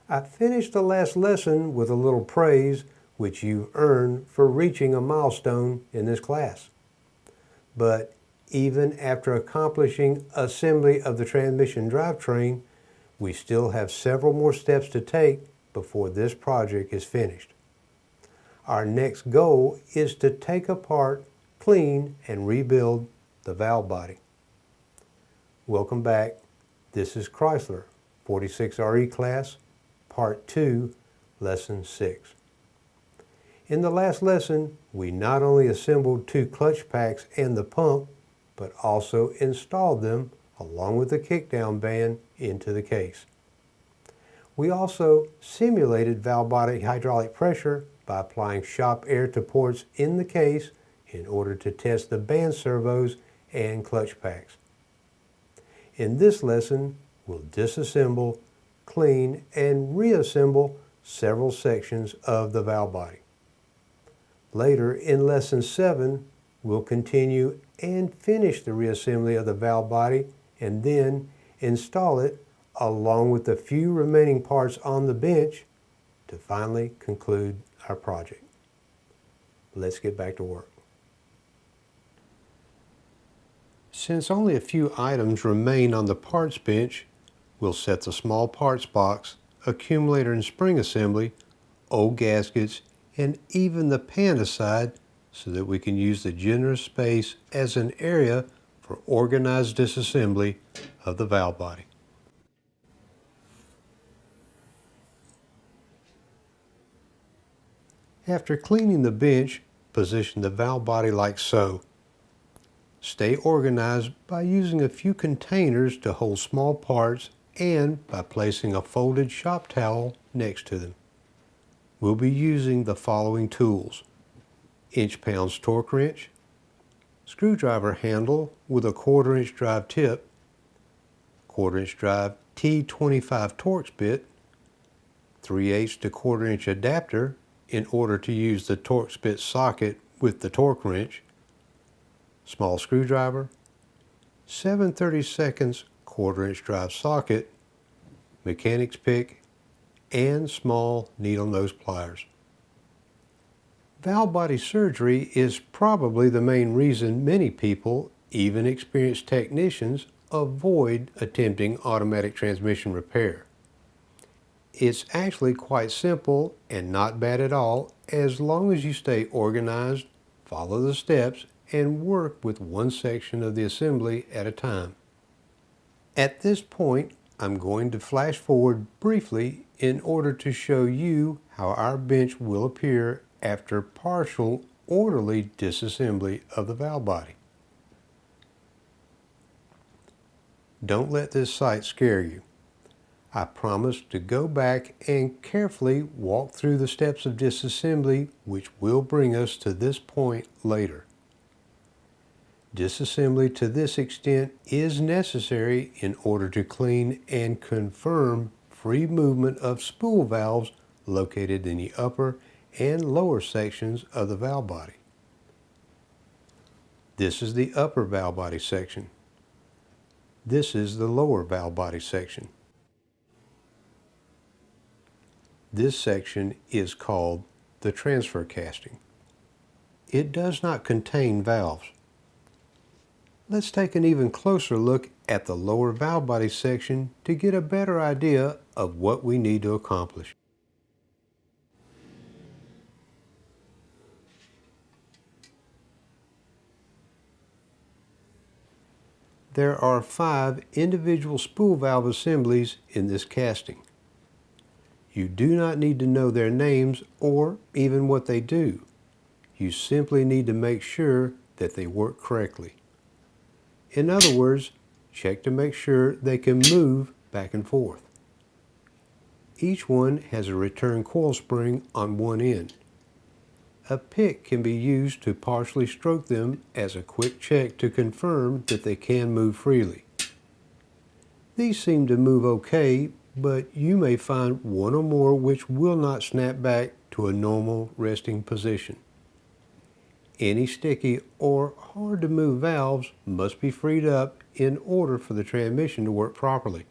I finished the last lesson with a little praise, which you earned for reaching a milestone in this class. But even after accomplishing assembly of the transmission drivetrain, we still have several more steps to take before this project is finished. Our next goal is to take apart, clean, and rebuild the valve body. Welcome back. This is Chrysler 46RE class, Part 2, Lesson 6. In the last lesson, we not only assembled 2 clutch packs and the pump, but also installed them along with the kickdown band into the case. We also simulated valve body hydraulic pressure by applying shop air to ports in the case in order to test the band servos and clutch packs. In this lesson, we'll disassemble, clean, and reassemble several sections of the valve body. Later in Lesson 7, we'll continue and finish the reassembly of the valve body and then install it along with the few remaining parts on the bench to finally conclude our project. Let's get back to work. Since only a few items remain on the parts bench, we'll set the small parts box, accumulator and spring assembly, old gaskets, and even the pan aside so that we can use the generous space as an area for organized disassembly of the valve body. After cleaning the bench, position the valve body like so. Stay organized by using a few containers to hold small parts and by placing a folded shop towel next to them. We'll be using the following tools: inch-pounds torque wrench, screwdriver handle with a 1/4 inch drive tip, 1/4 inch drive T25 Torx bit, 3/8 to 1/4 inch adapter in order to use the Torx bit socket with the torque wrench, small screwdriver, 7/32 1/4 inch drive socket, mechanic's pick, and small needle nose pliers. Valve body surgery is probably the main reason many people, even experienced technicians, avoid attempting automatic transmission repair. It's actually quite simple and not bad at all as long as you stay organized, follow the steps, and work with one section of the assembly at a time. At this point, I'm going to flash forward briefly in order to show you how our bench will appear after partial orderly disassembly of the valve body. Don't let this sight scare you. I promise to go back and carefully walk through the steps of disassembly which will bring us to this point later. Disassembly to this extent is necessary in order to clean and confirm free movement of spool valves located in the upper and lower sections of the valve body. This is the upper valve body section. This is the lower valve body section. This section is called the transfer casting. It does not contain valves. Let's take an even closer look at the lower valve body section to get a better idea of what we need to accomplish. There are 5 individual spool valve assemblies in this casting. You do not need to know their names or even what they do. You simply need to make sure that they work correctly. In other words, check to make sure they can move back and forth. Each one has a return coil spring on one end. A pick can be used to partially stroke them as a quick check to confirm that they can move freely. These seem to move okay, but you may find one or more which will not snap back to a normal resting position. Any sticky or hard to move valves must be freed up in order for the transmission to work properly.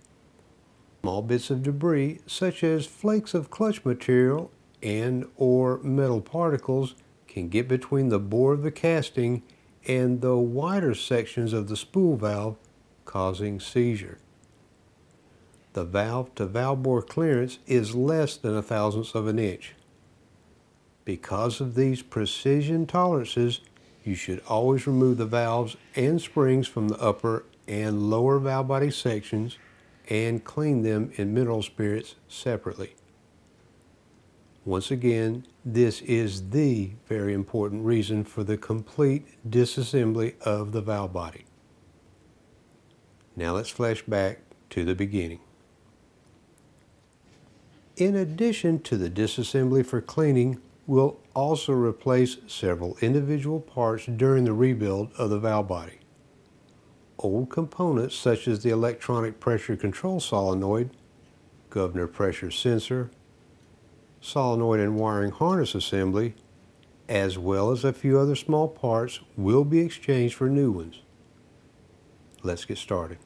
Small bits of debris, such as flakes of clutch material and/or metal particles, can get between the bore of the casting and the wider sections of the spool valve, causing seizure. The valve-to-valve bore clearance is less than 1/1000th of an inch. Because of these precision tolerances, you should always remove the valves and springs from the upper and lower valve body sections and clean them in mineral spirits separately. Once again, this is the very important reason for the complete disassembly of the valve body. Now let's flash back to the beginning. In addition to the disassembly for cleaning, we'll also replace several individual parts during the rebuild of the valve body. Old components such as the electronic pressure control solenoid, governor pressure sensor, solenoid and wiring harness assembly, as well as a few other small parts will be exchanged for new ones. Let's get started.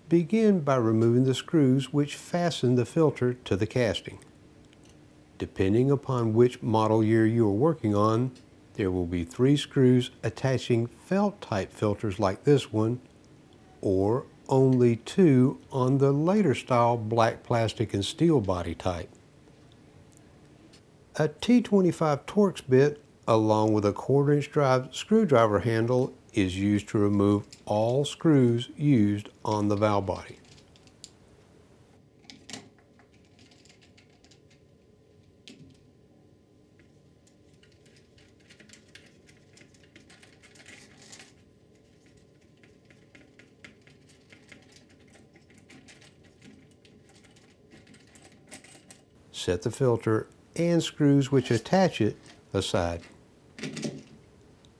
Begin by removing the screws which fasten the filter to the casting. Depending upon which model year you are working on, there will be 3 screws attaching felt-type filters like this one, or only 2 on the later style black plastic and steel body type. A T25 Torx bit along with a 1/4-inch drive screwdriver handle is used to remove all screws used on the valve body. Set the filter and screws which attach it aside.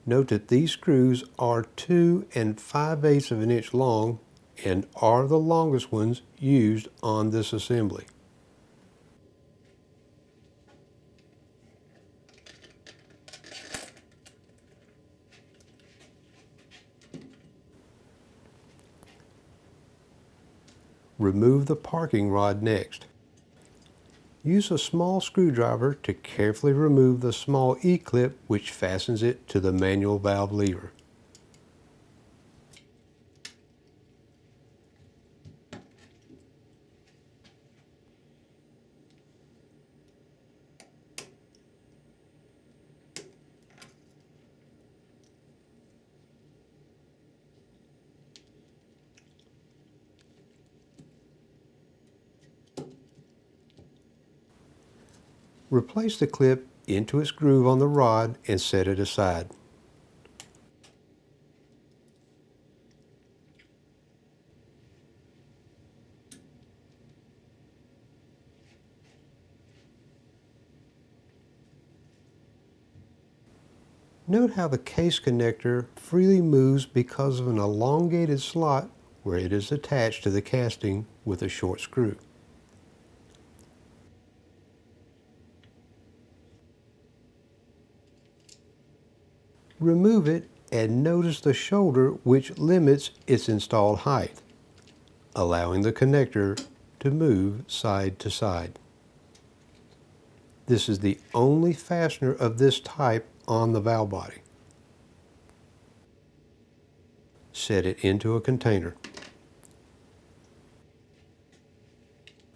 Note that these screws are 2 5/8 of an inch long and are the longest ones used on this assembly. Remove the parking rod next. Use a small screwdriver to carefully remove the small E-clip which fastens it to the manual valve lever. Replace the clip into its groove on the rod and set it aside. Note how the case connector freely moves because of an elongated slot where it is attached to the casting with a short screw. Remove it and notice the shoulder which limits its installed height, allowing the connector to move side to side. This is the only fastener of this type on the valve body. Set it into a container.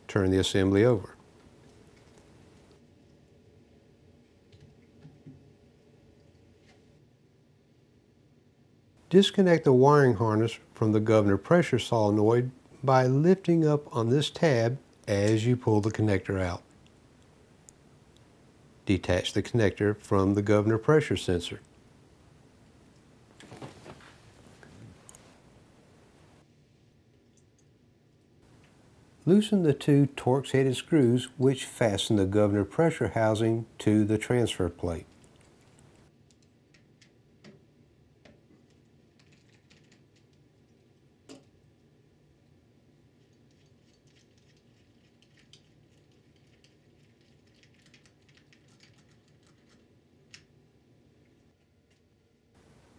Turn the assembly over. Disconnect the wiring harness from the governor pressure solenoid by lifting up on this tab as you pull the connector out. Detach the connector from the governor pressure sensor. Loosen the 2 Torx-headed screws which fasten the governor pressure housing to the transfer plate.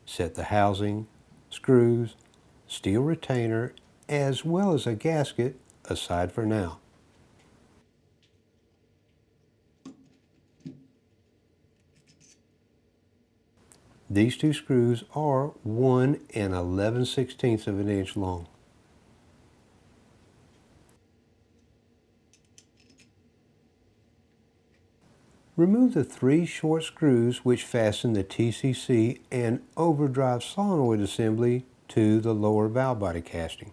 Set the housing, screws, steel retainer, as well as a gasket aside for now. These two screws are 1 11/16 of an inch long. Remove the 3 short screws which fasten the TCC and overdrive solenoid assembly to the lower valve body casting.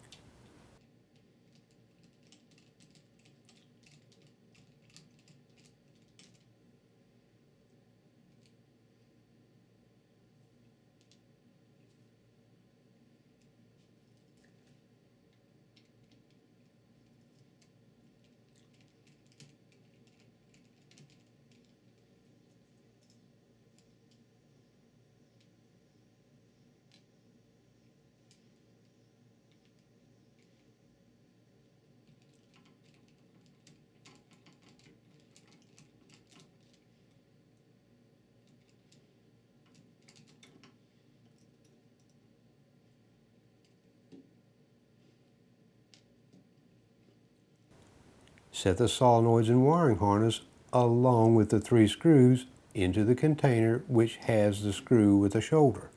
Set the solenoids and wiring harness along with the 3 screws into the container which has the screw with a shoulder.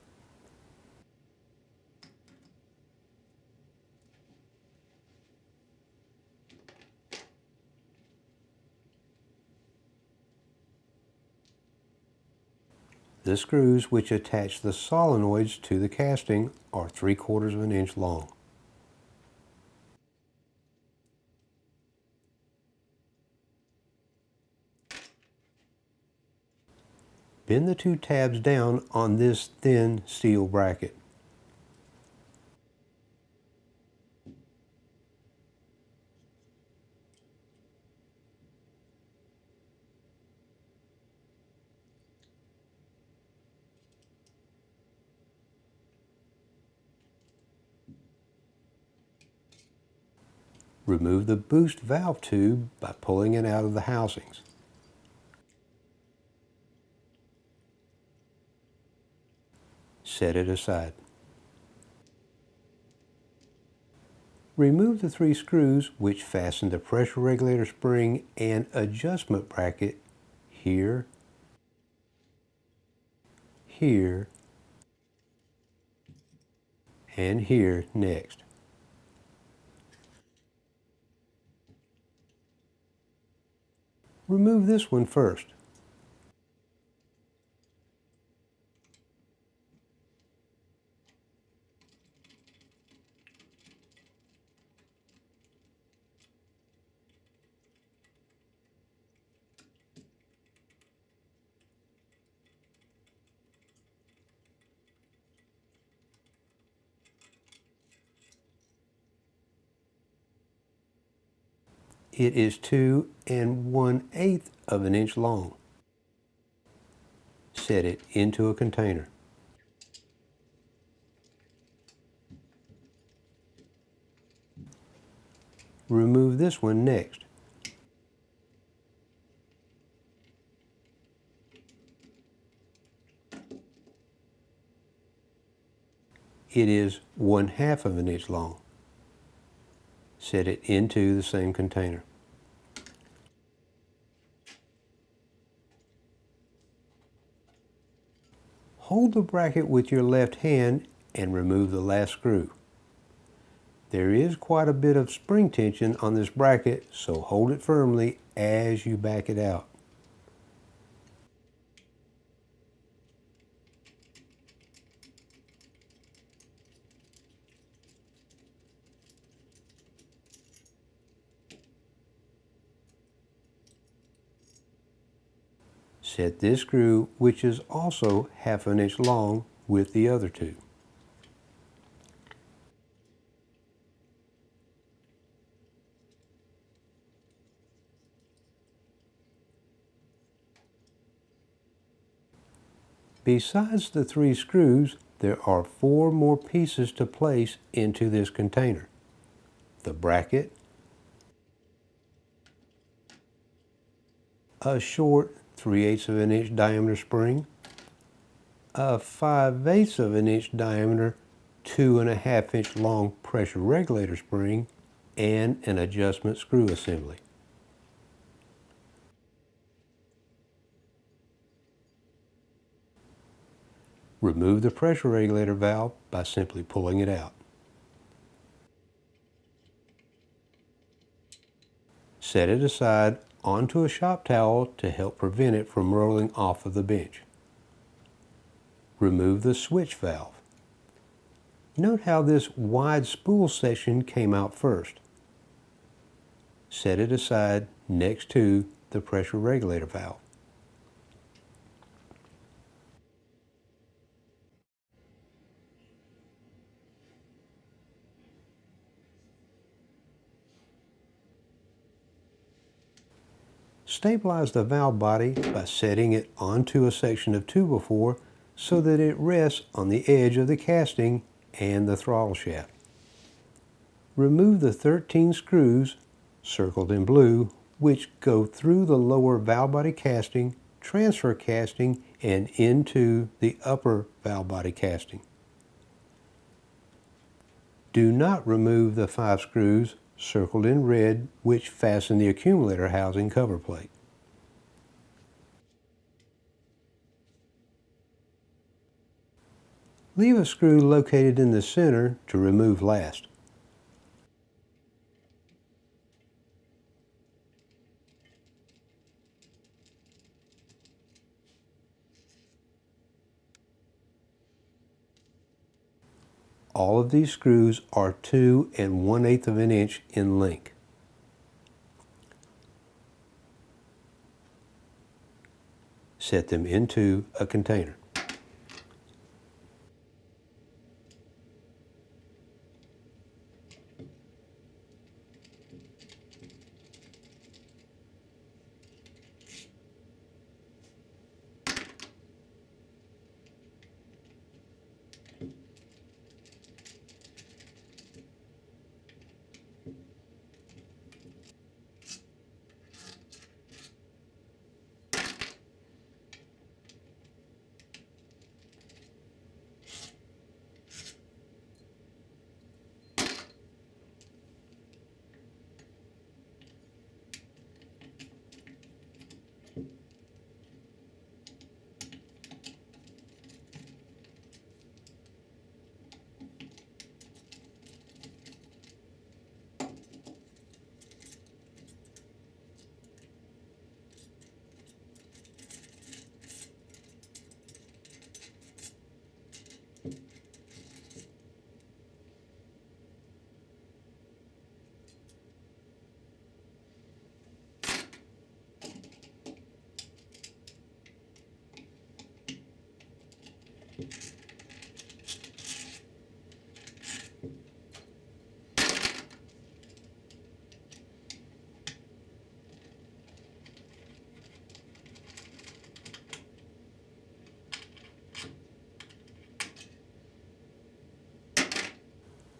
The screws which attach the solenoids to the casting are 3/4 of an inch long. Bend the 2 tabs down on this thin steel bracket. Remove the boost valve tube by pulling it out of the housings. Set it aside. Remove the 3 screws which fasten the pressure regulator spring and adjustment bracket here, here, and here next. Remove this one first. It is 2 1/8 of an inch long. Set it into a container. Remove this one next. It is 1/2 of an inch long. Set it into the same container. Hold the bracket with your left hand and remove the last screw. There is quite a bit of spring tension on this bracket, so hold it firmly as you back it out. Set this screw, which is also 1/2 an inch long, with the other 2. Besides the 3 screws, there are 4 more pieces to place into this container. The bracket, a short 3/8 of an inch diameter spring, a 5/8 of an inch diameter 2 1/2 inch long pressure regulator spring, and an adjustment screw assembly. Remove the pressure regulator valve by simply pulling it out. Set it aside onto a shop towel to help prevent it from rolling off of the bench. Remove the switch valve. Note how this wide spool section came out first. Set it aside next to the pressure regulator valve. Stabilize the valve body by setting it onto a section of 2x4 so that it rests on the edge of the casting and the throttle shaft. Remove the 13 screws, circled in blue, which go through the lower valve body casting, transfer casting, and into the upper valve body casting. Do not remove the 5 screws circled in red, which fasten the accumulator housing cover plate. Leave a screw located in the center to remove last. All of these screws are 2 1/8 of an inch in length. Set them into a container.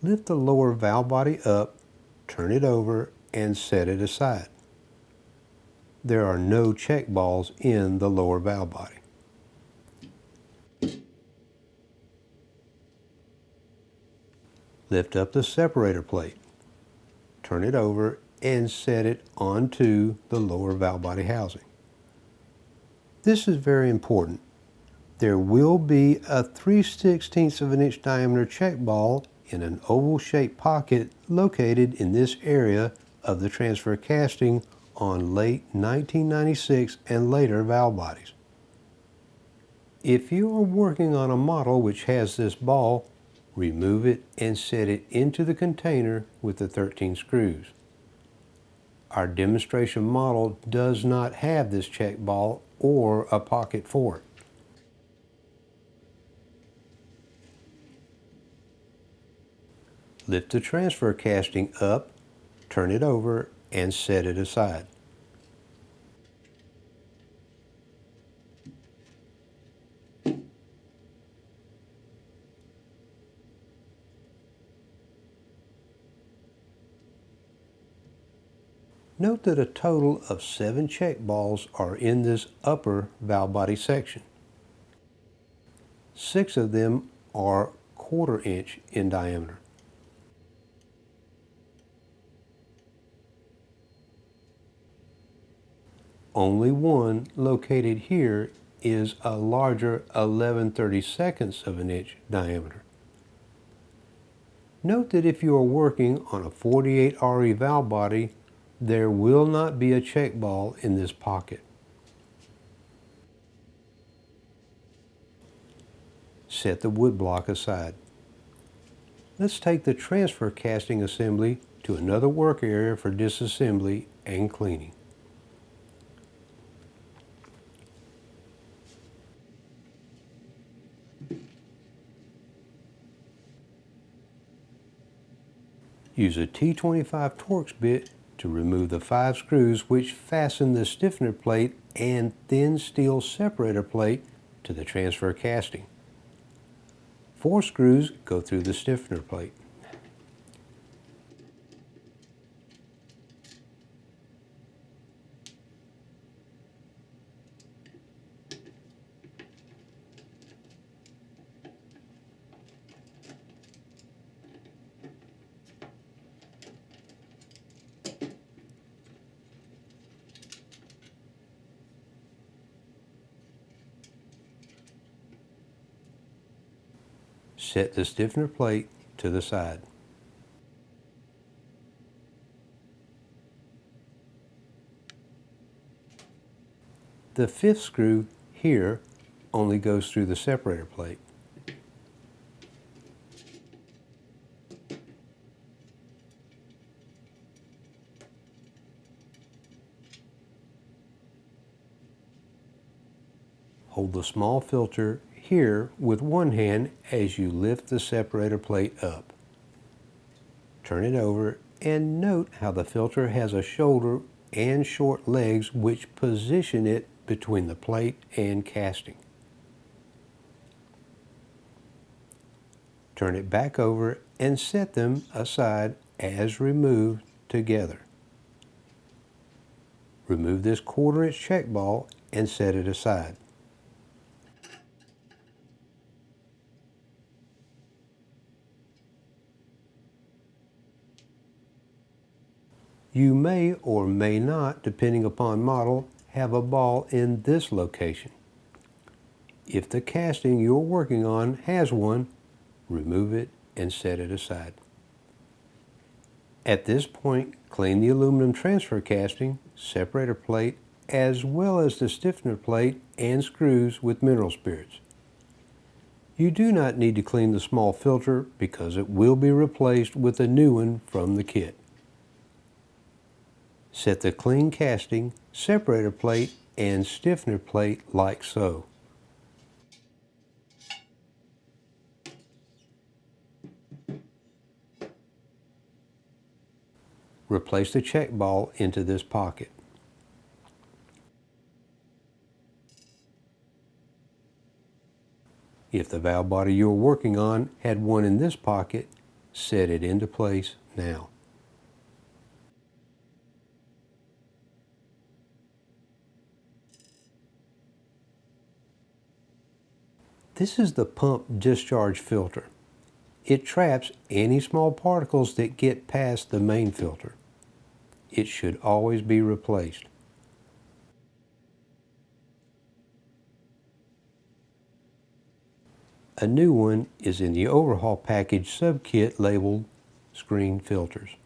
Lift the lower valve body up, turn it over, and set it aside. There are no check balls in the lower valve body. Lift up the separator plate, turn it over, and set it onto the lower valve body housing. This is very important. There will be a 3/16 of an inch diameter check ball in an oval-shaped pocket located in this area of the transfer casting on late 1996 and later valve bodies. If you are working on a model which has this ball, remove it and set it into the container with the 13 screws. Our demonstration model does not have this check ball or a pocket for it. Lift the transfer casting up, turn it over, and set it aside. Note that a total of 7 check balls are in this upper valve body section. 6 of them are 1/4 inch in diameter. only one located here is a larger 11/32 of an inch diameter. Note that if you are working on a 48 RE valve body, there will not be a check ball in this pocket. Set the wood block aside. Let's take the transfer casting assembly to another work area for disassembly and cleaning. Use a T25 Torx bit to remove the 5 screws which fasten the stiffener plate and thin steel separator plate to the transfer casting. 4 screws go through the stiffener plate. Set the stiffener plate to the side. The 5th screw here only goes through the separator plate. Hold the small filter here with one hand as you lift the separator plate up. Turn it over and note how the filter has a shoulder and short legs which position it between the plate and casting. Turn it back over and set them aside as removed together. Remove this 1/4 inch check ball and set it aside. You may or may not, depending upon model, have a ball in this location. If the casting you're working on has one, remove it and set it aside. At this point, clean the aluminum transfer casting, separator plate, as well as the stiffener plate and screws with mineral spirits. You do not need to clean the small filter because it will be replaced with a new one from the kit. Set the clean casting, separator plate, and stiffener plate like so. Replace the check ball into this pocket. If the valve body you're working on had one in this pocket, set it into place now. This is the pump discharge filter. It traps any small particles that get past the main filter. It should always be replaced. A new one is in the overhaul package sub-kit labeled screen filters.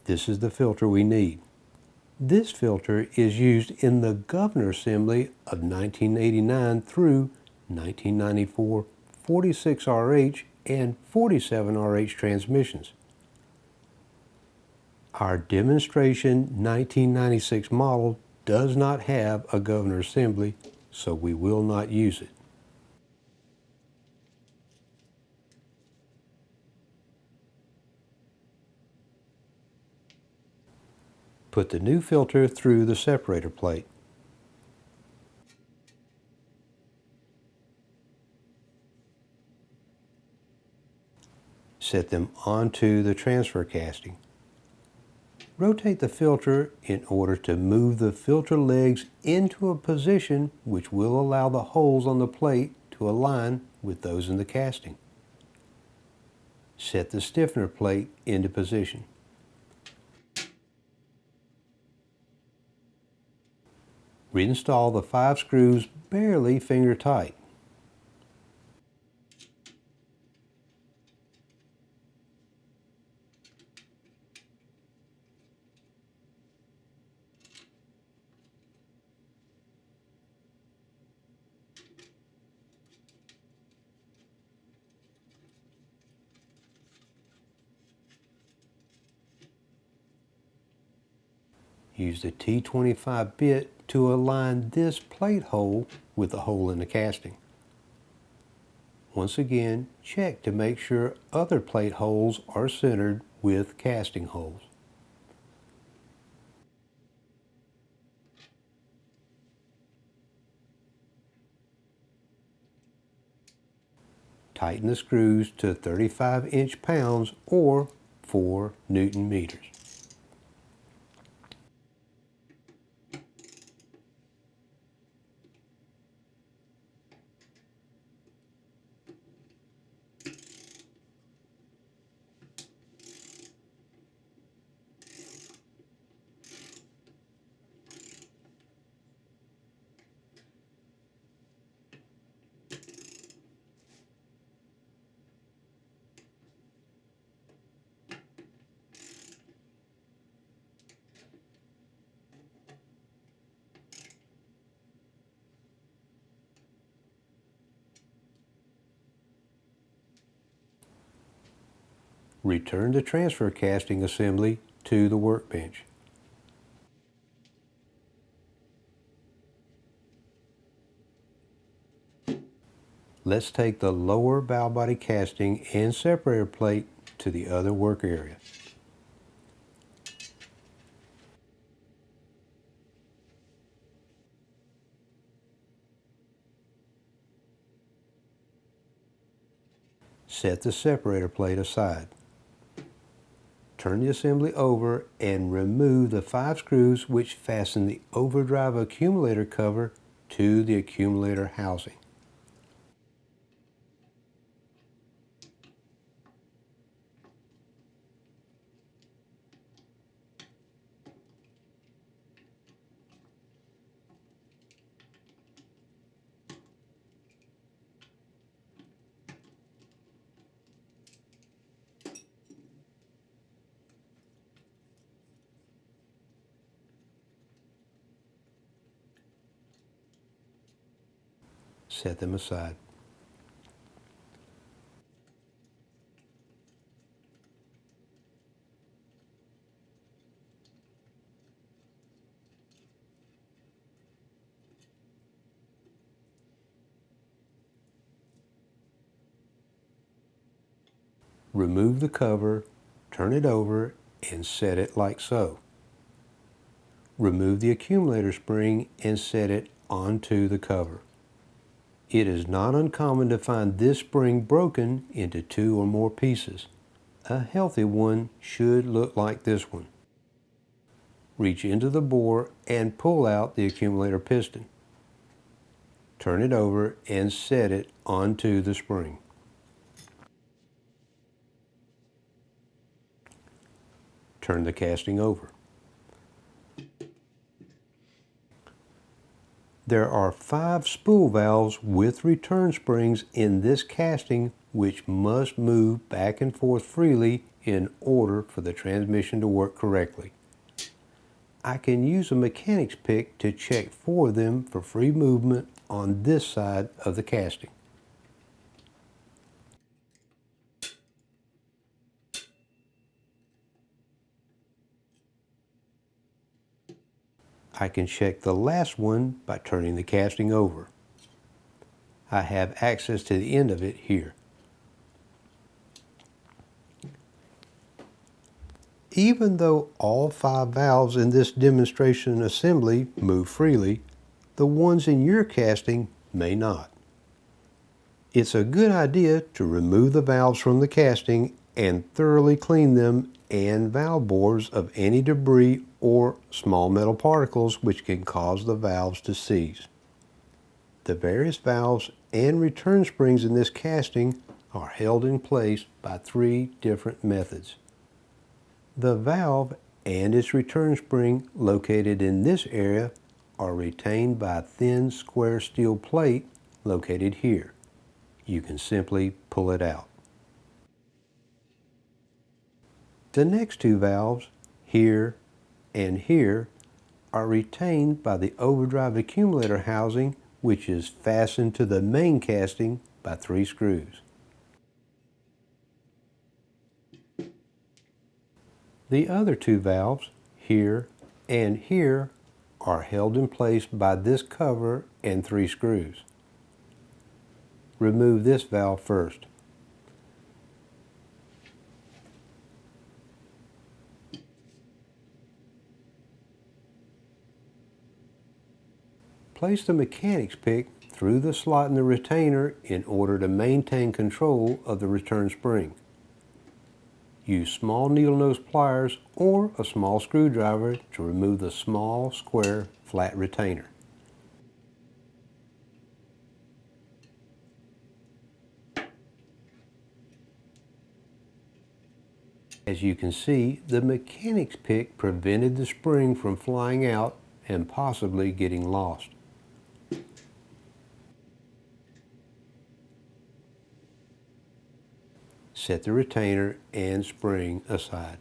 This is the filter we need. This filter is used in the governor assembly of 1989 through 1994 46RH and 47RH transmissions. Our demonstration 1996 model does not have a governor assembly, so we will not use it. Put the new filter through the separator plate. Set them onto the transfer casting. Rotate the filter in order to move the filter legs into a position which will allow the holes on the plate to align with those in the casting. Set the stiffener plate into position. Reinstall the 5 screws barely finger tight. Use the T25 bit to align this plate hole with the hole in the casting. Once again, check to make sure other plate holes are centered with casting holes. Tighten the screws to 35 inch-pounds or 4 Newton meters. Return the transfer casting assembly to the workbench. Let's take the lower valve body casting and separator plate to the other work area. Set the separator plate aside. Turn the assembly over and remove the 5 screws which fasten the overdrive accumulator cover to the accumulator housing. Set them aside. Remove the cover, turn it over, and set it like so. Remove the accumulator spring and set it onto the cover. It is not uncommon to find this spring broken into 2 or more pieces. A healthy one should look like this one. Reach into the bore and pull out the accumulator piston. Turn it over and set it onto the spring. Turn the casting over. There are 5 spool valves with return springs in this casting which must move back and forth freely in order for the transmission to work correctly. I can use a mechanic's pick to check for them for free movement on this side of the casting. I can check the last one by turning the casting over. I have access to the end of it here. Even though all 5 valves in this demonstration assembly move freely, the ones in your casting may not. It's a good idea to remove the valves from the casting and thoroughly clean them and valve bores of any debris or small metal particles which can cause the valves to seize. The various valves and return springs in this casting are held in place by three different methods. The valve and its return spring located in this area are retained by a thin square steel plate located here. You can simply pull it out. The next two valves, here and here, are retained by the overdrive accumulator housing, which is fastened to the main casting by 3 screws. The other two valves, here and here, are held in place by this cover and 3 screws. Remove this valve first. Place the mechanics pick through the slot in the retainer in order to maintain control of the return spring. Use small needle nose pliers or a small screwdriver to remove the small, square, flat retainer. As you can see, the mechanics pick prevented the spring from flying out and possibly getting lost. Set the retainer and spring aside.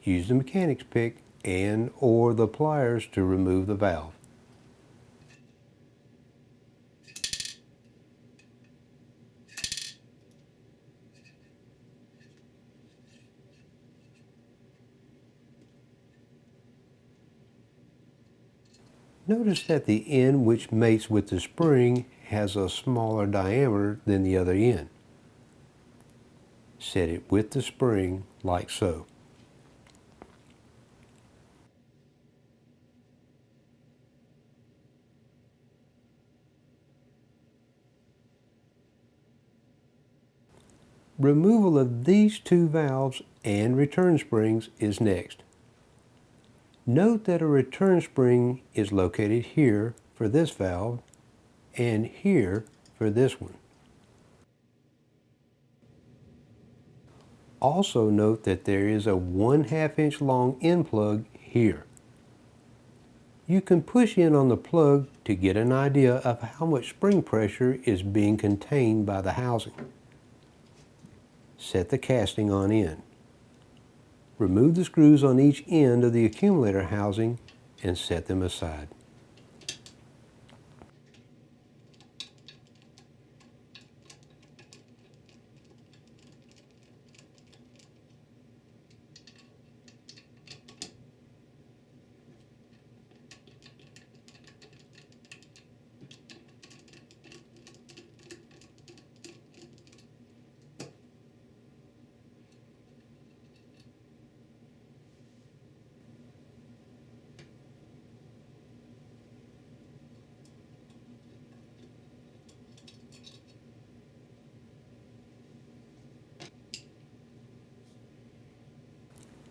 Use the mechanics pick and/or the pliers to remove the valve. Notice that the end which mates with the spring has a smaller diameter than the other end. Set it with the spring like so. Removal of these two valves and return springs is next. Note that a return spring is located here for this valve and here for this one. Also note that there is a 1/2 inch long end plug here. You can push in on the plug to get an idea of how much spring pressure is being contained by the housing. Set the casting on in. Remove the screws on each end of the accumulator housing and set them aside.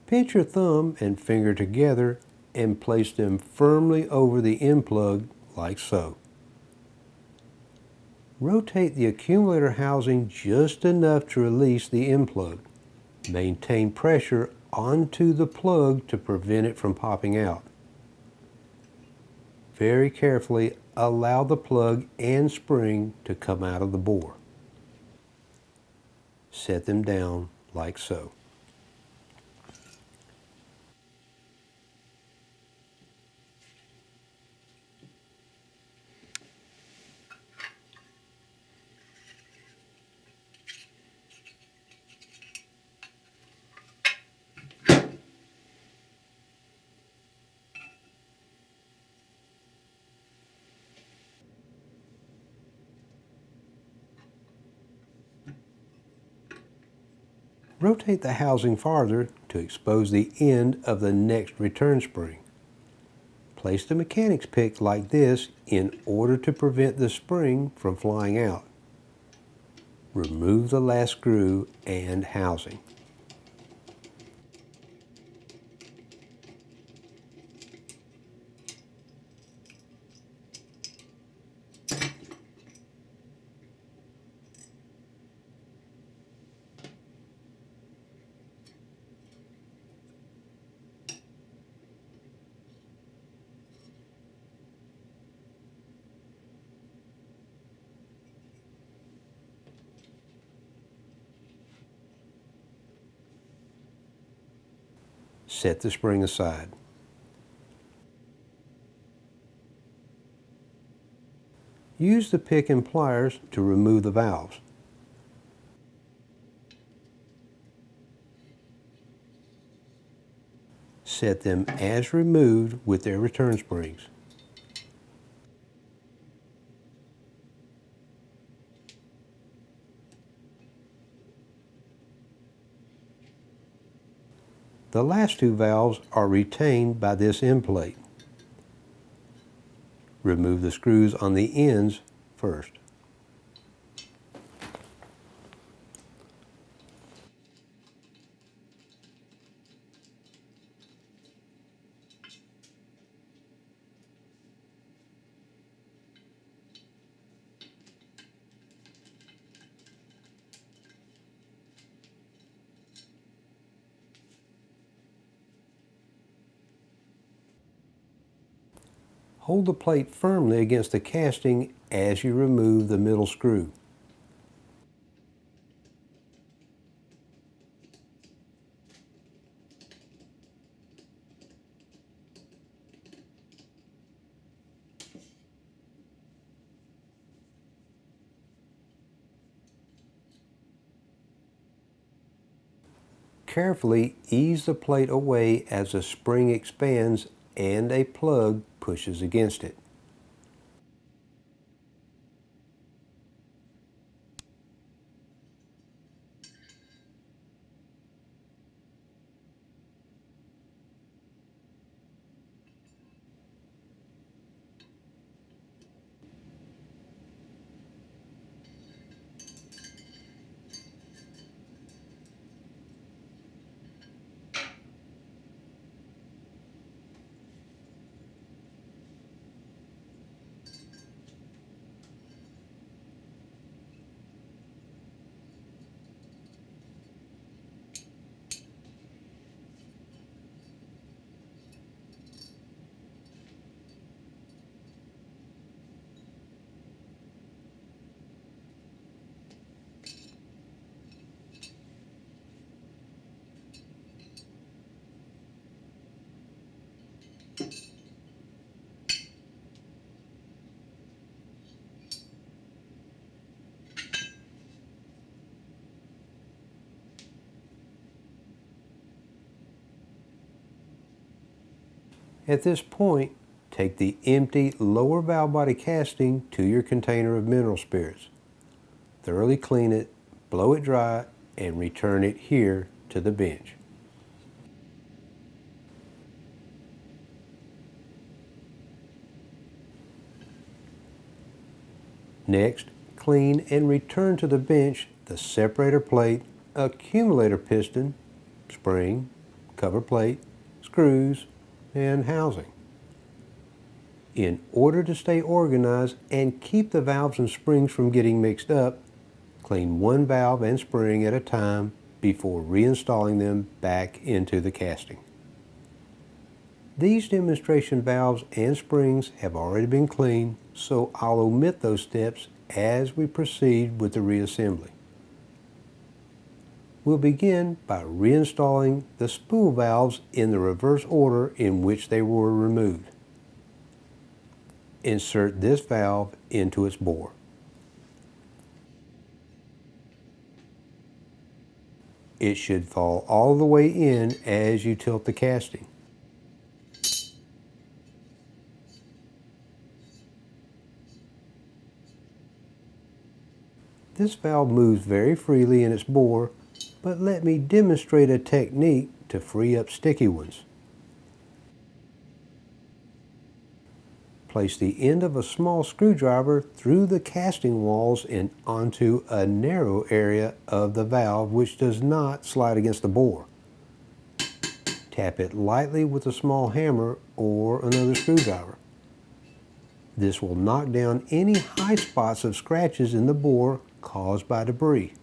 Pinch your thumb and finger together and place them firmly over the end plug like so. Rotate the accumulator housing just enough to release the end plug. Maintain pressure onto the plug to prevent it from popping out. Very carefully allow the plug and spring to come out of the bore. Set them down like so. Rotate the housing farther to expose the end of the next return spring. Place the mechanics pick like this in order to prevent the spring from flying out. Remove the last screw and housing. Set the spring aside. Use the pick and pliers to remove the valves. Set them as removed with their return springs. The last two valves are retained by this end plate. Remove the screws on the ends first. Hold the plate firmly against the casting as you remove the middle screw. Carefully ease the plate away as the spring expands and a plug pushes against it. At this point, take the empty lower valve body casting to your container of mineral spirits. Thoroughly clean it, blow it dry, and return it here to the bench. Next, clean and return to the bench the separator plate, accumulator piston, spring, cover plate, screws, and housing. In order to stay organized and keep the valves and springs from getting mixed up, clean one valve and spring at a time before reinstalling them back into the casting. These demonstration valves and springs have already been cleaned, so I'll omit those steps as we proceed with the reassembly. We'll begin by reinstalling the spool valves in the reverse order in which they were removed. Insert this valve into its bore. It should fall all the way in as you tilt the casting. This valve moves very freely in its bore, but let me demonstrate a technique to free up sticky ones. Place the end of a small screwdriver through the casting walls and onto a narrow area of the valve which does not slide against the bore. Tap it lightly with a small hammer or another screwdriver. This will knock down any high spots of scratches in the bore caused by debris.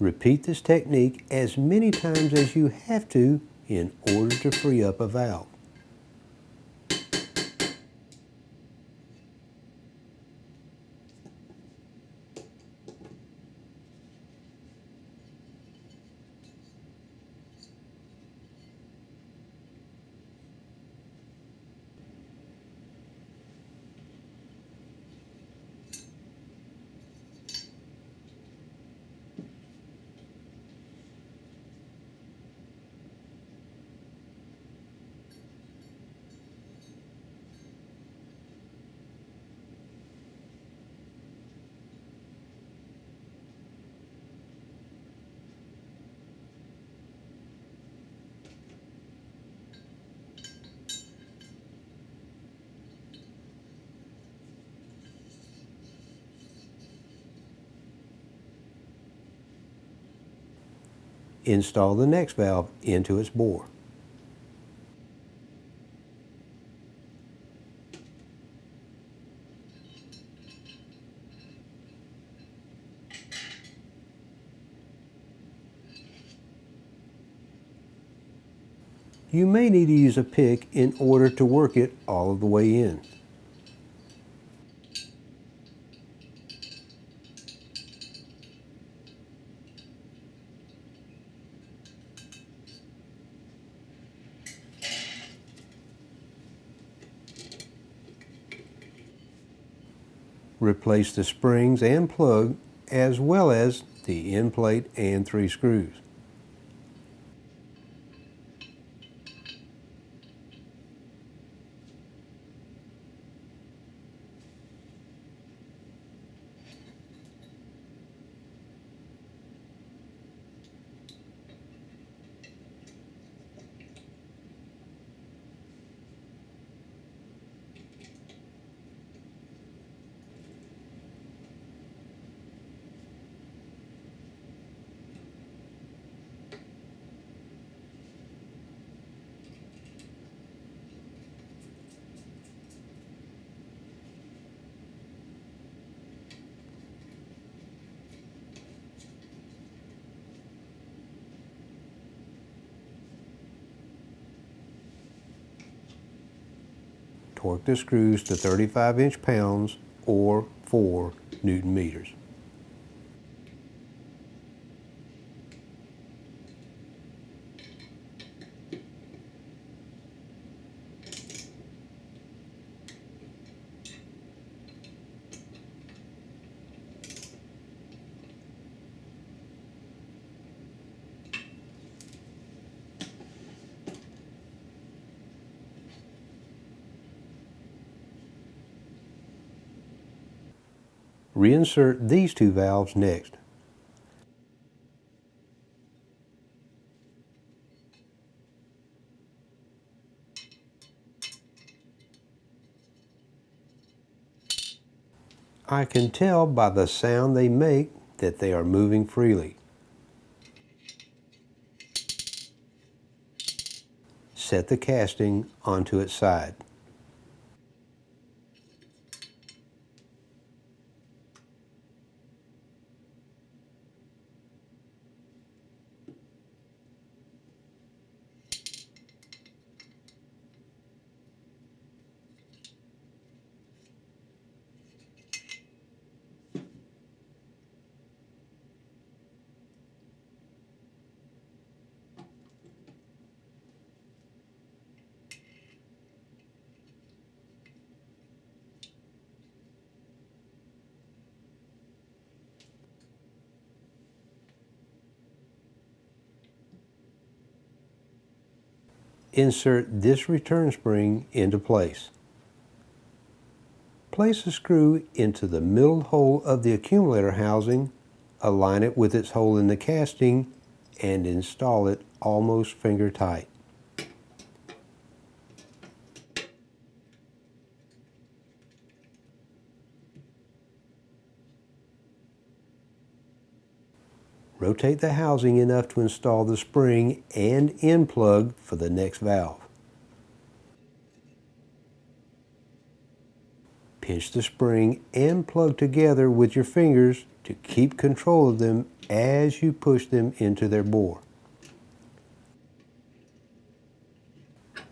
Repeat this technique as many times as you have to in order to free up a valve. Install the next valve into its bore. You may need to use a pick in order to work it all of the way in. Replace the springs and plug as well as the end plate and 3 screws. Torque the screws to 35 inch-pounds or 4 Newton meters. Reinsert these 2 valves next. I can tell by the sound they make that they are moving freely. Set the casting onto its side. Insert this return spring into place. Place a screw into the middle hole of the accumulator housing, align it with its hole in the casting, and install it almost finger tight. Rotate the housing enough to install the spring and end plug for the next valve. Pinch the spring and plug together with your fingers to keep control of them as you push them into their bore.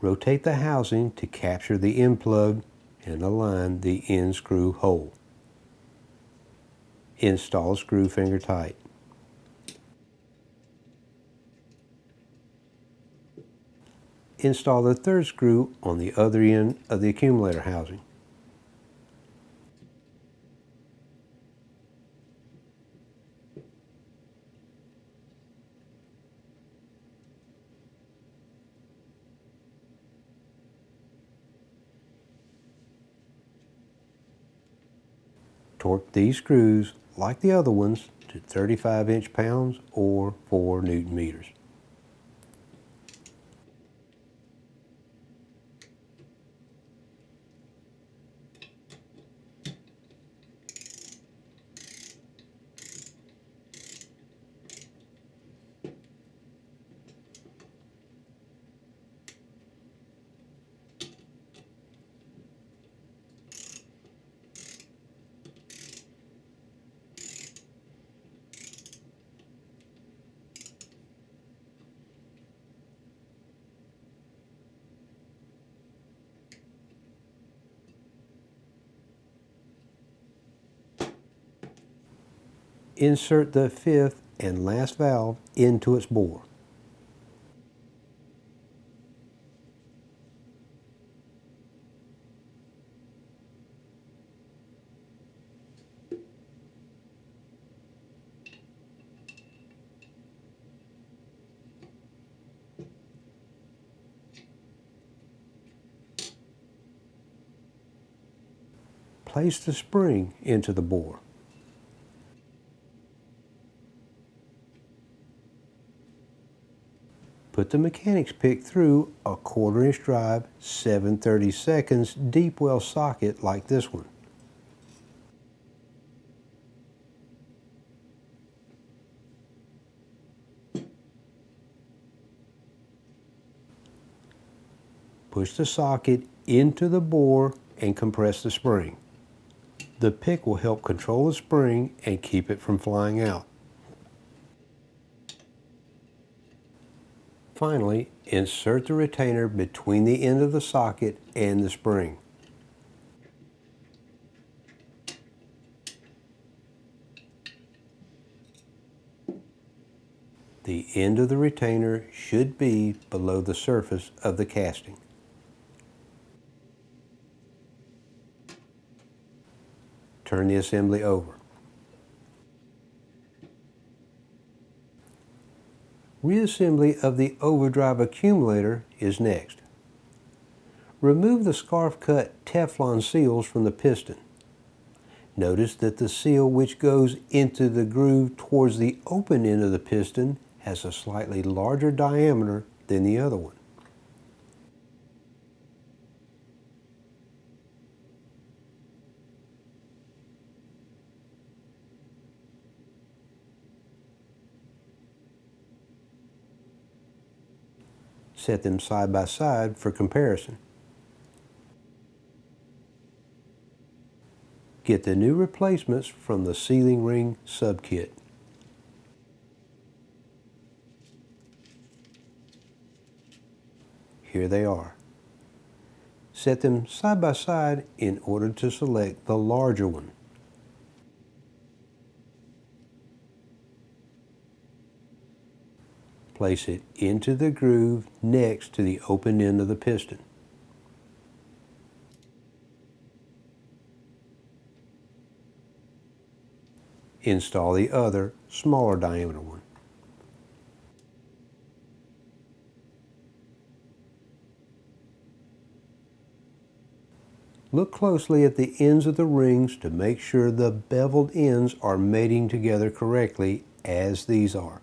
Rotate the housing to capture the end plug and align the end screw hole. Install screw finger tight. Install the 3rd screw on the other end of the accumulator housing. Torque these screws, like the other ones, to 35 inch-pounds or 4 Newton meters. Insert the fifth and last valve into its bore. Place the spring into the bore. Put the mechanics pick through a 1/4 inch drive, 7/32 deep well socket like this one. Push the socket into the bore and compress the spring. The pick will help control the spring and keep it from flying out. Finally, insert the retainer between the end of the socket and the spring. The end of the retainer should be below the surface of the casting. Turn the assembly over. Reassembly of the overdrive accumulator is next. Remove the scarf cut Teflon seals from the piston. Notice that the seal which goes into the groove towards the open end of the piston has a slightly larger diameter than the other one. Set them side by side for comparison. Get the new replacements from the sealing ring sub-kit. Here they are. Set them side by side in order to select the larger one. Place it into the groove next to the open end of the piston. Install the other, smaller diameter one. Look closely at the ends of the rings to make sure the beveled ends are mating together correctly, as these are.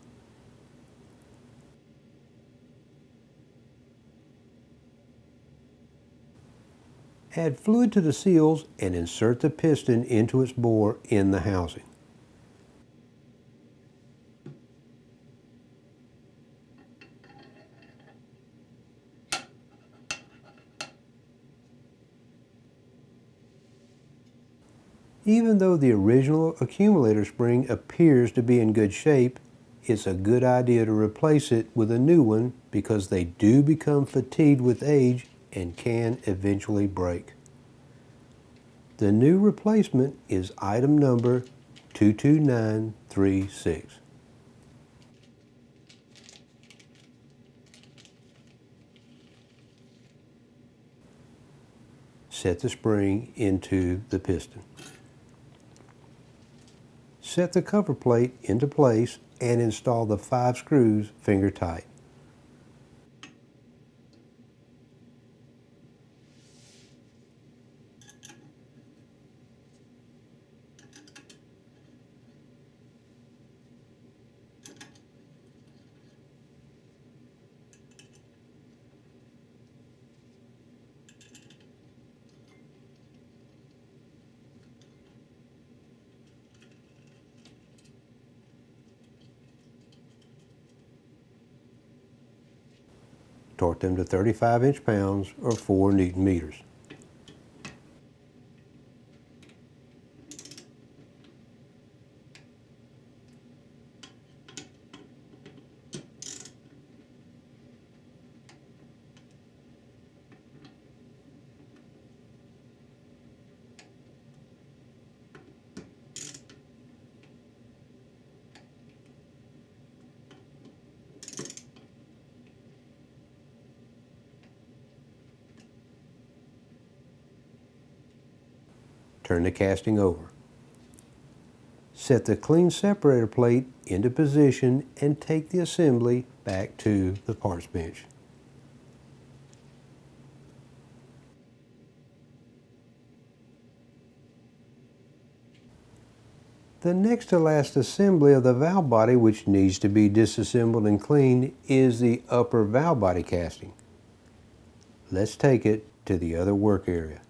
Add fluid to the seals and insert the piston into its bore in the housing. Even though the original accumulator spring appears to be in good shape, it's a good idea to replace it with a new one because they do become fatigued with age and can eventually break. The new replacement is item number 22936. Set the spring into the piston. Set the cover plate into place and install the 5 screws finger tight. Torque them to 35 inch-pounds or 4 Newton meters. Turn the casting over. Set the clean separator plate into position and take the assembly back to the parts bench. The next to last assembly of the valve body, which needs to be disassembled and cleaned, is the upper valve body casting. Let's take it to the other work area.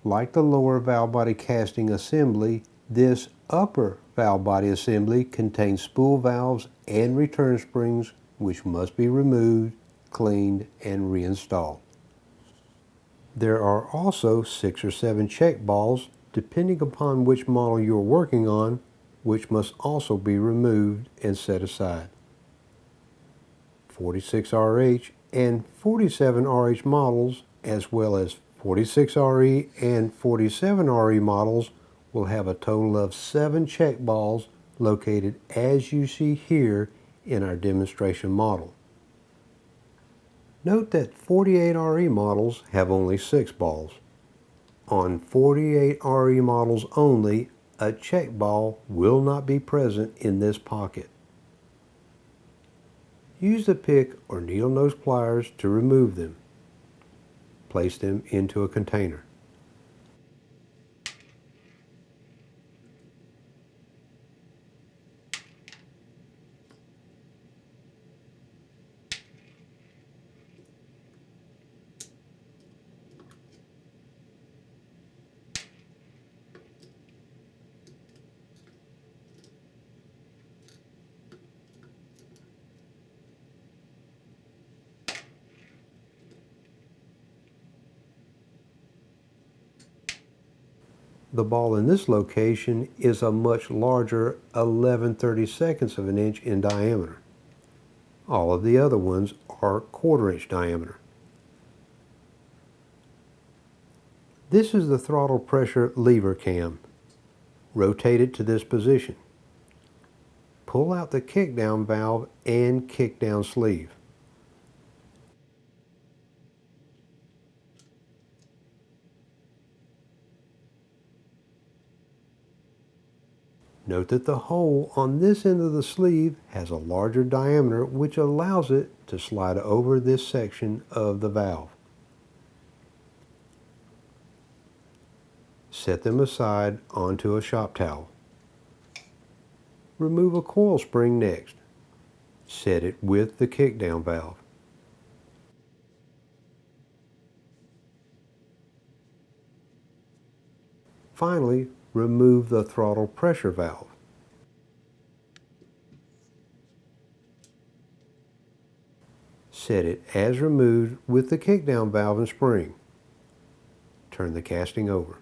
Like the lower valve body casting assembly, this upper valve body assembly contains spool valves and return springs, which must be removed, cleaned, and reinstalled. There are also 6 or 7 check balls, depending upon which model you're working on, which must also be removed and set aside. 46RH and 47RH models, as well as 46RE and 47RE models, will have a total of 7 check balls located as you see here in our demonstration model. Note that 48RE models have only 6 balls. On 48RE models only, a check ball will not be present in this pocket. Use the pick or needle nose pliers to remove them. Place them into a container. The ball in this location is a much larger 11/32 of an inch in diameter. All of the other ones are 1/4 inch diameter. This is the throttle pressure lever cam. Rotate it to this position. Pull out the kickdown valve and kickdown sleeve. Note that the hole on this end of the sleeve has a larger diameter, which allows it to slide over this section of the valve. Set them aside onto a shop towel. Remove a coil spring next. Set it with the kickdown valve. Finally, remove the throttle pressure valve. Set it as removed with the kickdown valve and spring. Turn the casting over.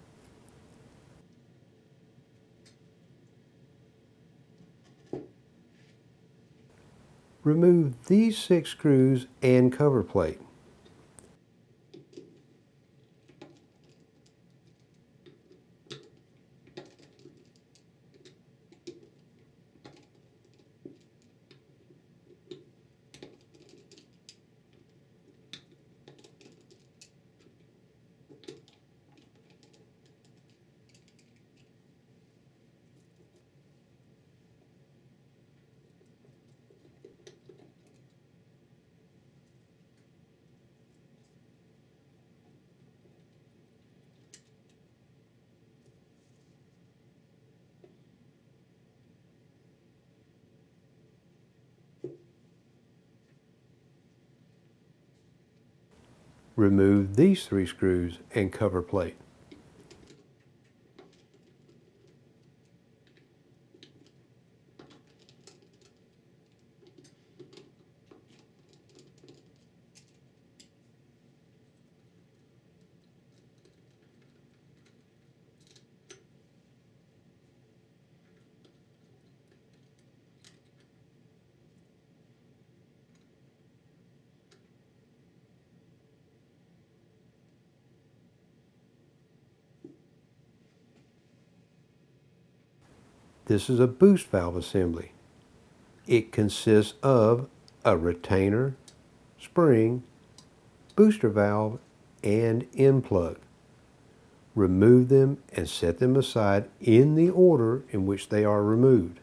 Remove these 6 screws and cover plate. Remove these 3 screws and cover plate. This is a boost valve assembly. It consists of a retainer, spring, booster valve, and end plug. Remove them and set them aside in the order in which they are removed.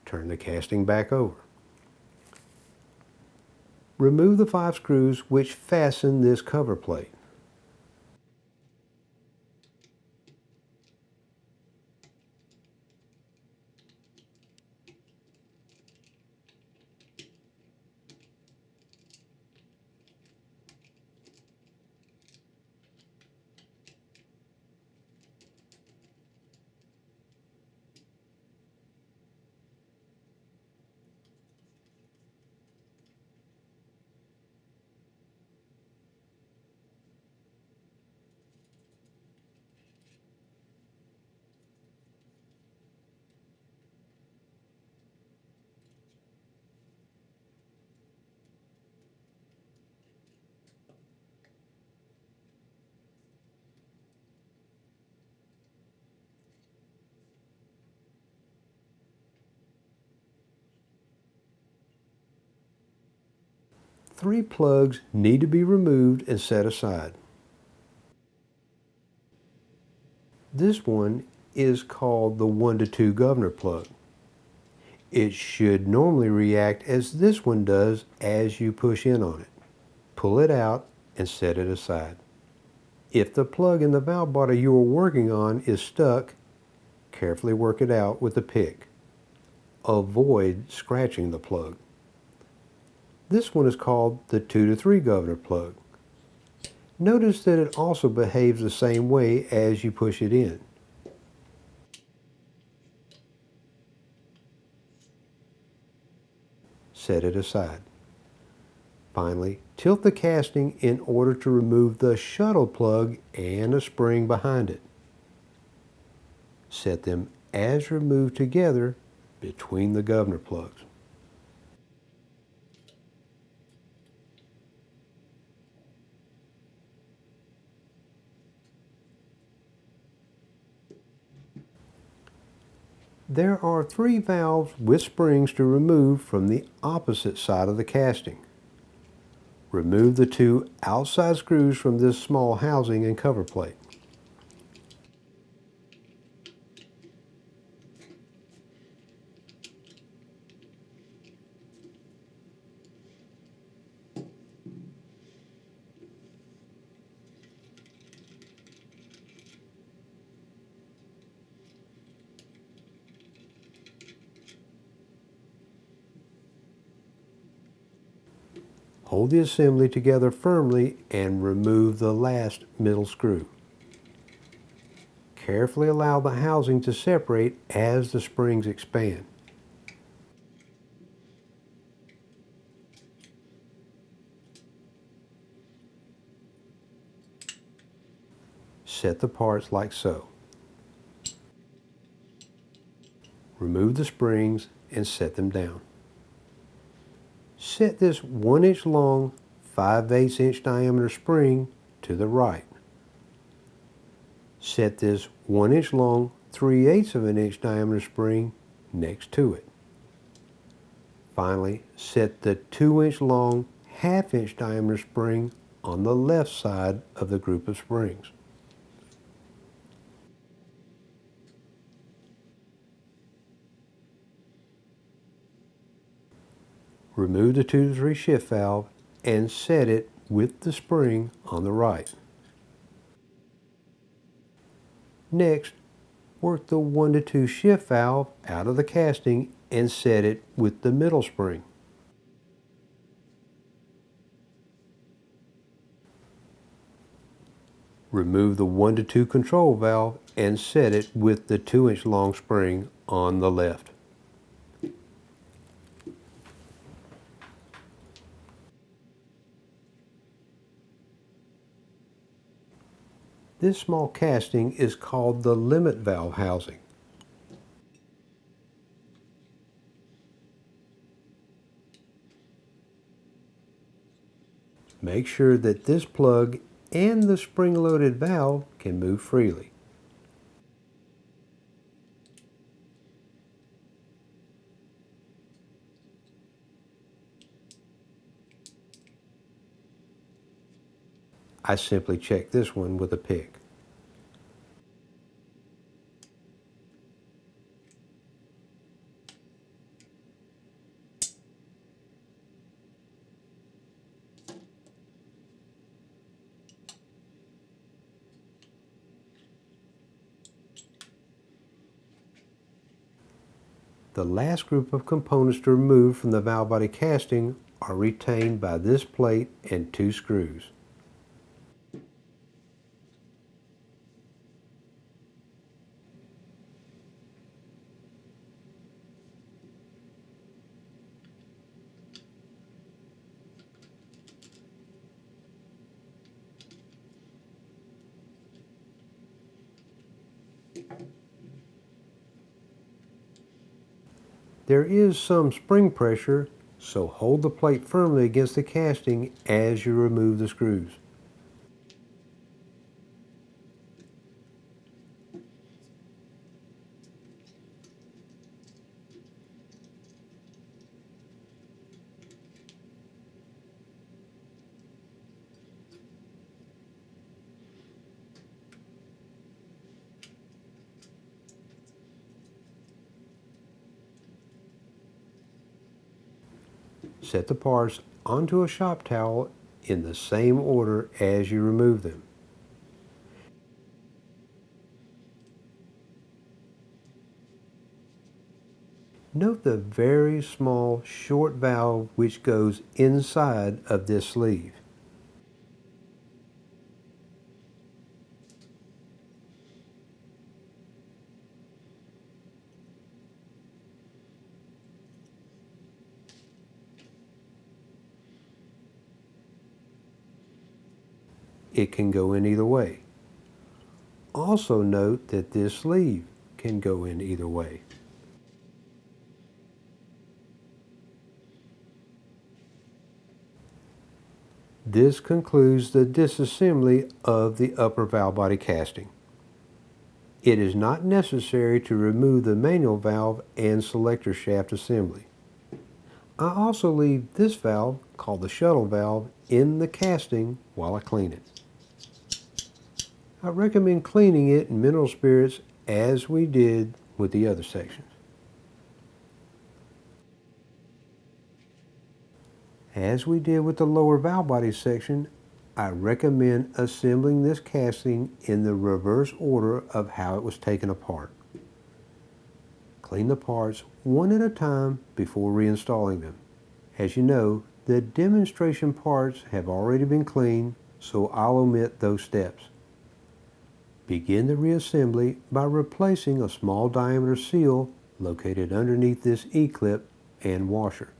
Turn the casting back over. Remove the 5 screws which fasten this cover plate. Three plugs need to be removed and set aside. This one is called the 1 to 2 governor plug. It should normally react as this one does as you push in on it. Pull it out and set it aside. If the plug in the valve body you are working on is stuck, carefully work it out with a pick. Avoid scratching the plug. This one is called the 2 to 3 governor plug. Notice that it also behaves the same way as you push it in. Set it aside. Finally, tilt the casting in order to remove the shuttle plug and a spring behind it. Set them as removed together between the governor plugs. There are 3 valves with springs to remove from the opposite side of the casting. Remove the 2 outside screws from this small housing and cover plate. Hold the assembly together firmly and remove the last middle screw. Carefully allow the housing to separate as the springs expand. Set the parts like so. Remove the springs and set them down. Set this 1 inch long, 5/8 inch diameter spring to the right. Set this 1 inch long, 3/8 of an inch diameter spring next to it. Finally, set the 2 inch long, 1/2 inch diameter spring on the left side of the group of springs. Remove the 2 to 3 shift valve and set it with the spring on the right. Next, work the 1 to 2 shift valve out of the casting and set it with the middle spring. Remove the 1 to 2 control valve and set it with the 2-inch long spring on the left. This small casting is called the limit valve housing. Make sure that this plug and the spring-loaded valve can move freely. I simply check this one with a pick. The last group of components to remove from the valve body casting are retained by this plate and 2 screws. There is some spring pressure, so hold the plate firmly against the casting as you remove the screws. Set the parts onto a shop towel in the same order as you remove them. Note the very small short valve which goes inside of this sleeve. It can go in either way. Also note that this sleeve can go in either way. This concludes the disassembly of the upper valve body casting. It is not necessary to remove the manual valve and selector shaft assembly. I also leave this valve, called the shuttle valve, in the casting while I clean it. I recommend cleaning it in mineral spirits as we did with the other sections. As we did with the lower valve body section, I recommend assembling this casting in the reverse order of how it was taken apart. Clean the parts one at a time before reinstalling them. As you know, the demonstration parts have already been cleaned, so I'll omit those steps. Begin the reassembly by replacing a small diameter seal located underneath this E-clip and washer.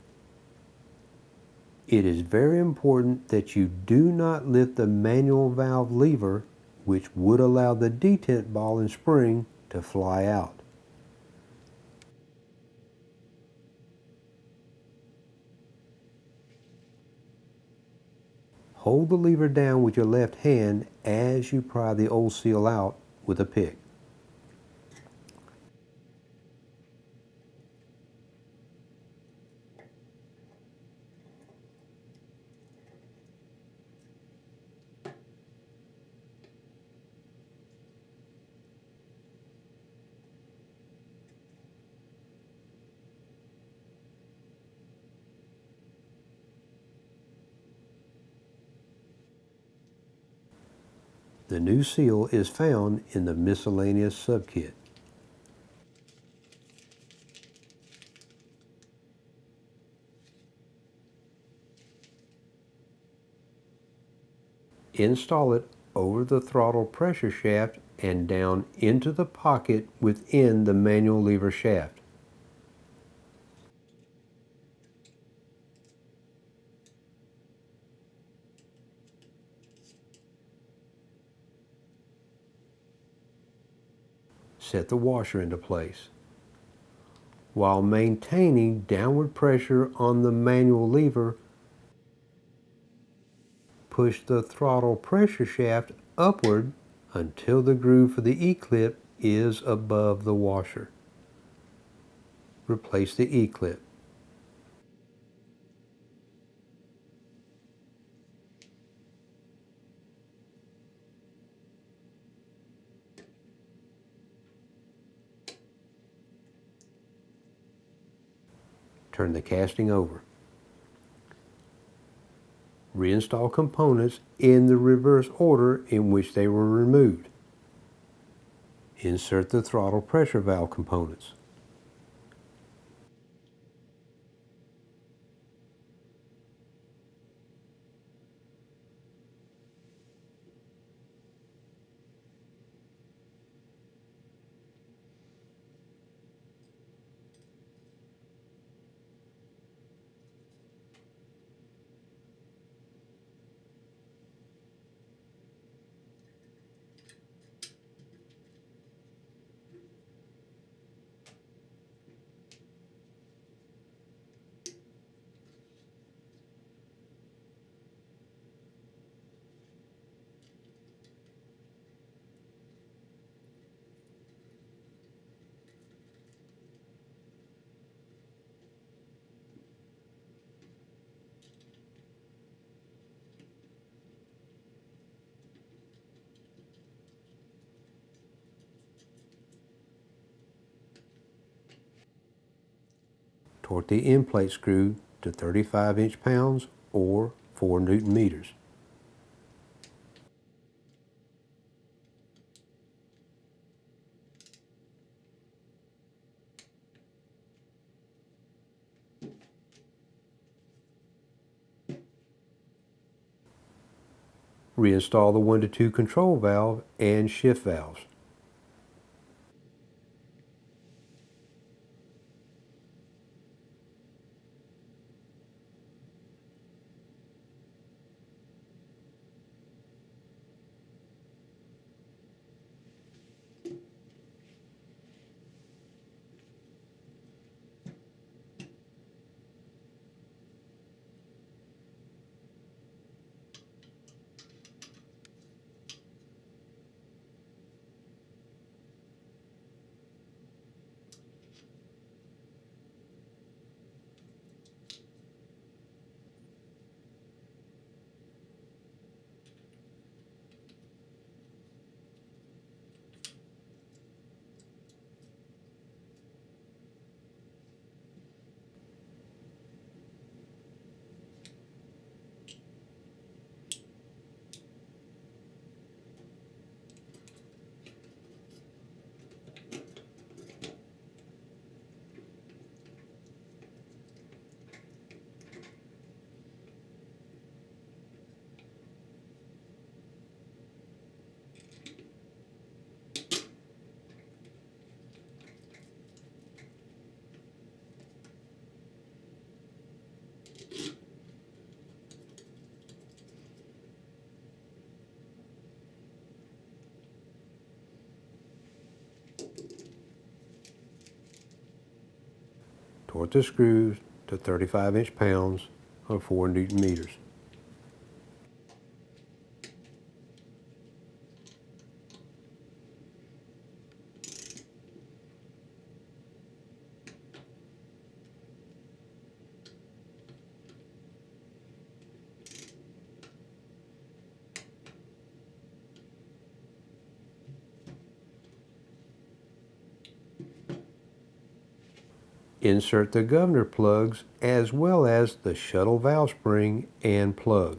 It is very important that you do not lift the manual valve lever, which would allow the detent ball and spring to fly out. Hold the lever down with your left hand as you pry the old seal out with a pick. The new seal is found in the miscellaneous subkit. Install it over the throttle pressure shaft and down into the pocket within the manual lever shaft. Set the washer into place. While maintaining downward pressure on the manual lever, push the throttle pressure shaft upward until the groove for the E-clip is above the washer. Replace the E-clip. Turn the casting over. Reinstall components in the reverse order in which they were removed. Insert the throttle pressure valve components. Torque the end plate screw to 35 inch-pounds or 4 Newton meters. Reinstall the 1 to 2 control valve and shift valves. Torque the screws to 35 inch-pounds or 4 Newton meters. Insert the governor plugs as well as the shuttle valve spring and plug.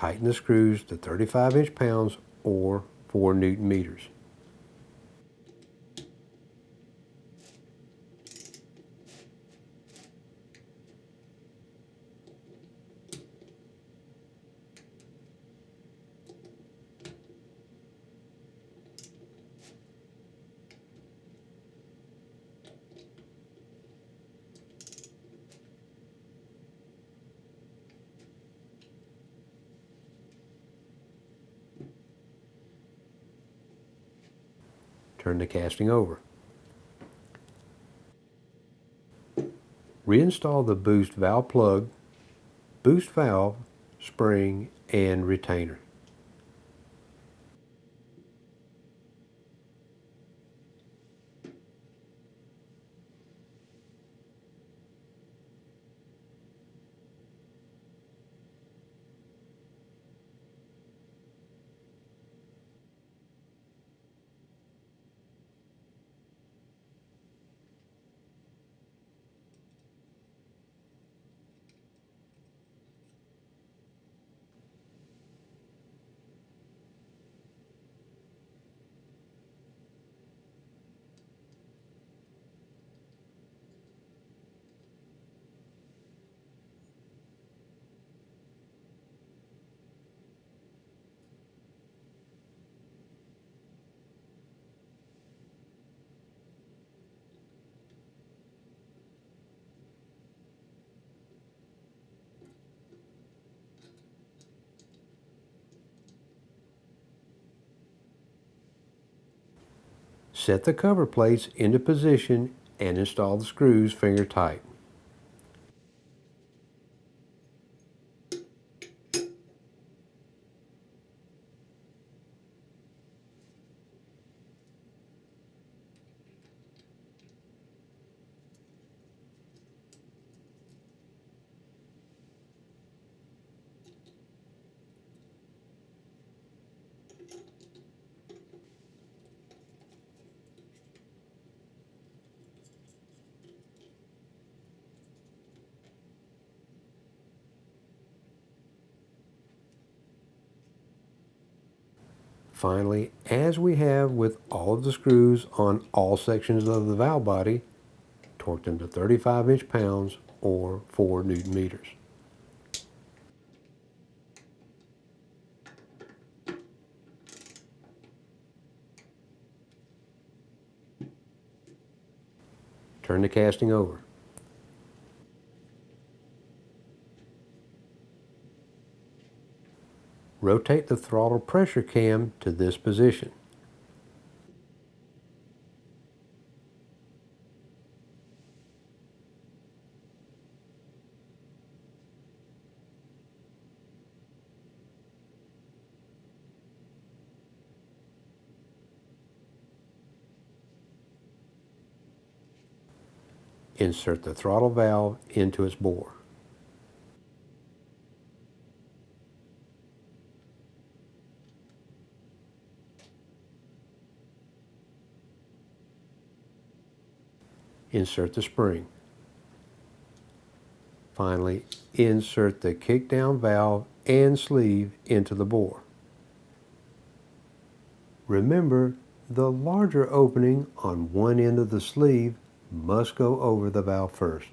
tighten the screws to 35 inch-pounds or 4 Newton meters. Turn the casting over. Reinstall the boost valve plug, boost valve, spring, and retainer. Set the cover plates into position and install the screws finger tight. Finally, as we have with all of the screws on all sections of the valve body, torque them to 35 inch-pounds or 4 Newton meters. Turn the casting over. Rotate the throttle pressure cam to this position. Insert the throttle valve into its bore. Insert the spring. Finally, insert the kickdown valve and sleeve into the bore. Remember, the larger opening on one end of the sleeve must go over the valve first.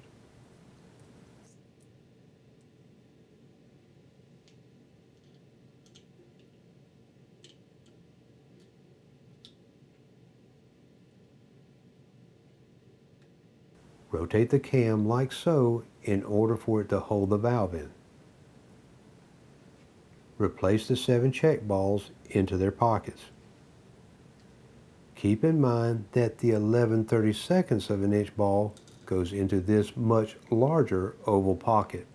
Rotate the cam like so in order for it to hold the valve in. Replace the 7 check balls into their pockets. Keep in mind that the 11/32 of an inch ball goes into this much larger oval pocket.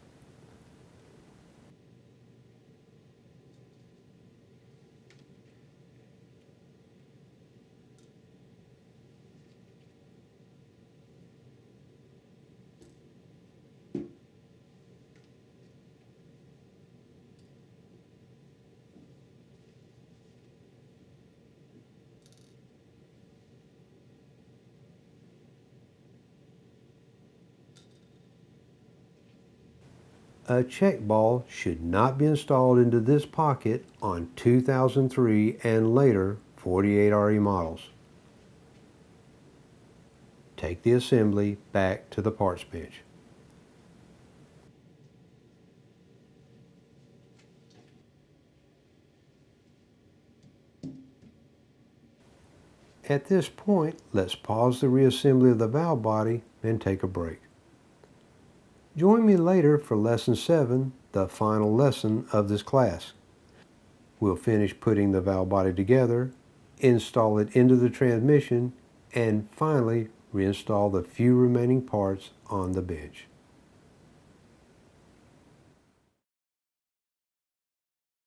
A check ball should not be installed into this pocket on 2003 and later 48RE models. Take the assembly back to the parts bench. At this point, let's pause the reassembly of the valve body and take a break. Join me later for lesson 7, the final lesson of this class. We'll finish putting the valve body together, install it into the transmission, and finally reinstall the few remaining parts on the bench.